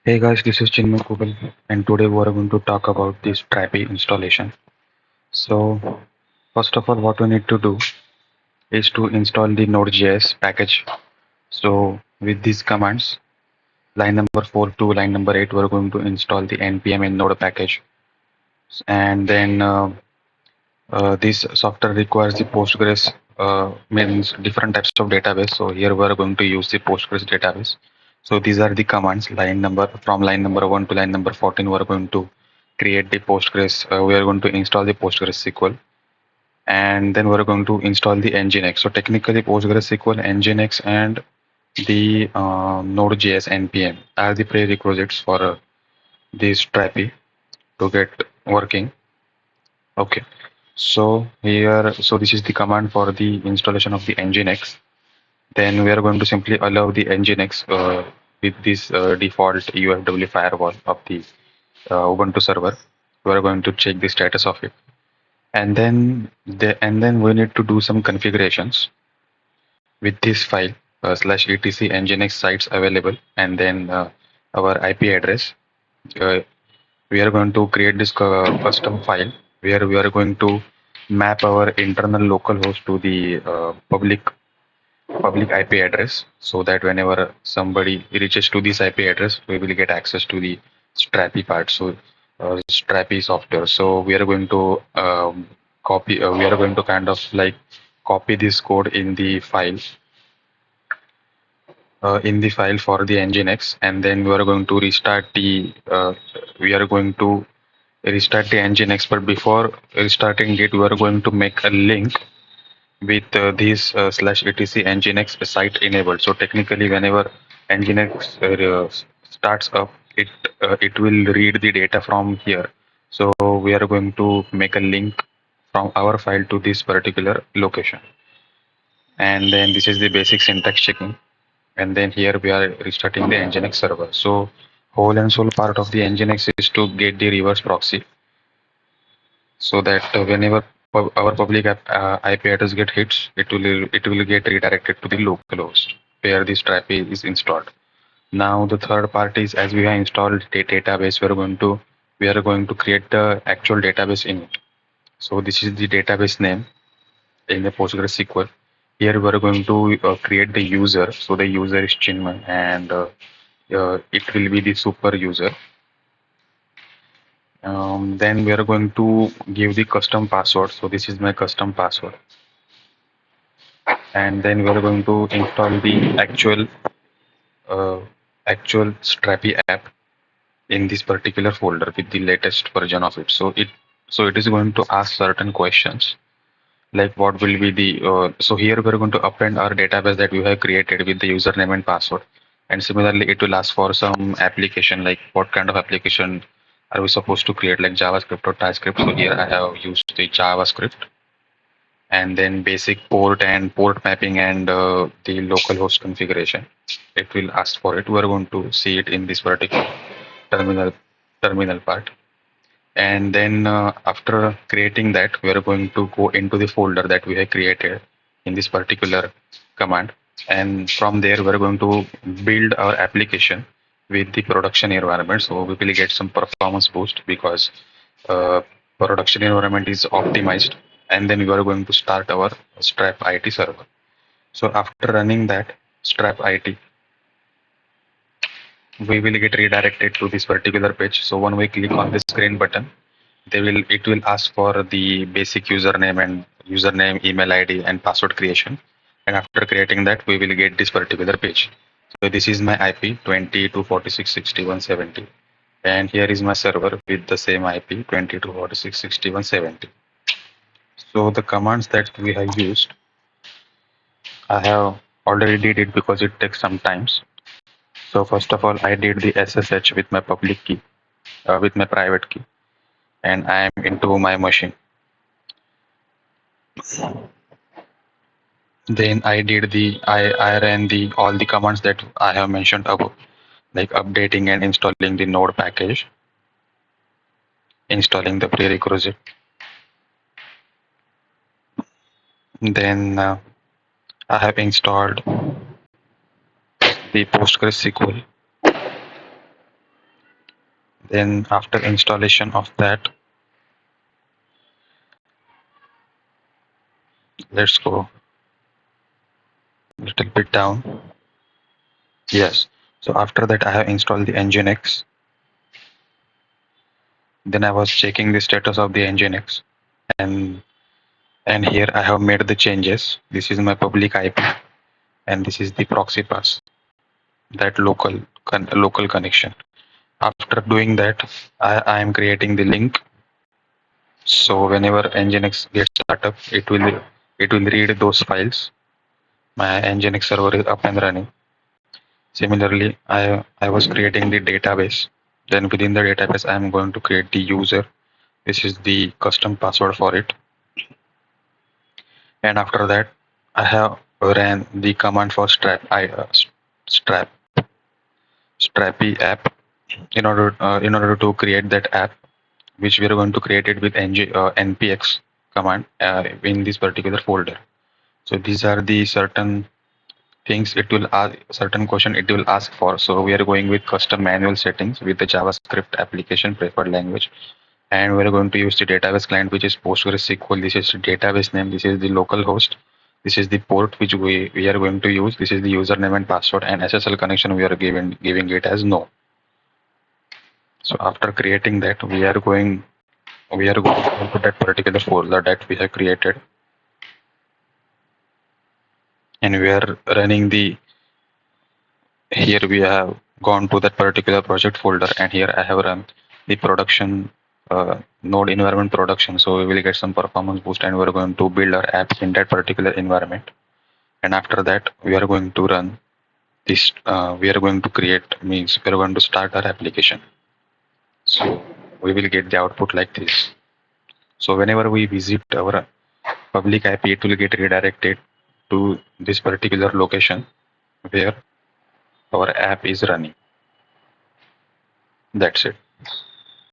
Hey guys, this is Chinmay Kubal, and today we are going to talk about this strapi installation. So, first of all, what we need to do is to install the Node.js package. So, with these commands, line number 4 to line number 8, we're going to install the npm in Node package. And then this software requires the Postgres, means different types of database. So, here we are going to use the Postgres database. So, these are the commands, line number 1 to line number 14, we're going to create the Postgres. We are going to install the Postgres SQL, and then we're going to install the Nginx. So technically, Postgres SQL, Nginx, and the Node.js npm are the prerequisites for this Strapi to get working. Okay. So this is the command for the installation of the Nginx. Then we are going to simply allow the Nginx with this default UFW firewall of the Ubuntu server. We are going to check the status of it, and then we need to do some configurations with this file /etc nginx sites available, and then our IP address. Uh, we are going to create this custom file where we are going to map our internal local host to the public IP address, so that whenever somebody reaches to this IP address, we will get access to the Strapi part. So Strapi software. So we are going to we are going to kind of like copy this code in the file for the Nginx, and then we are going to restart the Nginx. But before restarting it, we are going to make a link with this /etc nginx site enabled. So technically, whenever nginx starts up, it will read the data from here. So we are going to make a link from our file to this particular location, and then this is the basic syntax checking. And then here we are restarting the nginx server. So whole and sole part of the nginx is to get the reverse proxy, so that whenever our public IP address get hits, it will get redirected to the local host where this traffic is installed. Now the third part is, as we have installed the database, we are going to create the actual database in it. So this is the database name in the Postgres SQL. Here we are going to create the user. So the user is Chinmay, and it will be the super user. Then we are going to give the custom password. So this is my custom password. And then we are going to install the uh, actual Strapi app in this particular folder with the latest version of it. So it is going to ask certain questions like what will be the so here we are going to append our database that we have created with the username and password. And similarly, it will ask for some application, like what kind of application are we supposed to create, like JavaScript or TypeScript. So here I have used the JavaScript, and then basic port mapping, and the local host configuration. It will ask for it. We're going to see it in this particular terminal terminal part. And then after creating that, we are going to go into the folder that we have created in this particular command. And from there, we're going to build our application with the production environment. So we will get some performance boost because uh, production environment is optimized. And then we are going to start our strap IT server. So after running that strap IT, we will get redirected to this particular page. So when we click on the screen button, it will ask for the basic username, email ID, and password creation. And after creating that, we will get this particular page. So this is my IP 22.46.61.70, and here is my server with the same IP 22.46.61.70. So the commands that we have used, I have already did it because it takes some times. So first of all, I did the SSH with my public key, with my private key, and I am into my machine. Then I ran the all the commands that I have mentioned above, like updating and installing the node package, installing the prerequisite. Then I have installed the Postgres SQL, Then after installation of that, let's go a little bit down. Yes. So after that, I have installed the Nginx. Then I was checking the status of the Nginx, and and here I have made the changes. This is my public IP, and this is the proxy pass, that local connection. After doing that, I am creating the link. So whenever Nginx gets started up, it will read those files. My Nginx server is up and running. Similarly, I was creating the database. Then within the database, I am going to create the user. This is the custom password for it. And after that, I have ran the command for strap strapi app in order to create that app, which we are going to create it with npx command in this particular folder. So these are the certain things it will ask, certain question it will ask for. So we are going with custom manual settings with the JavaScript application preferred language, and we're going to use the database client, which is PostgreSQL. This is the database name. This is the local host. This is the port which we are going to use. This is the username and password, and SSL connection we are giving it as no. So after creating that, we are going to put that particular folder that we have created, and we are running the. Here we have gone to that particular project folder, and here I have run the production node environment production. So we will get some performance boost, and we're going to build our app in that particular environment. And after that, we are going to run this. We are going to create means we are going to start our application. So we will get the output like this. So whenever we visit our public IP, it will get redirected to this particular location where our app is running. That's it.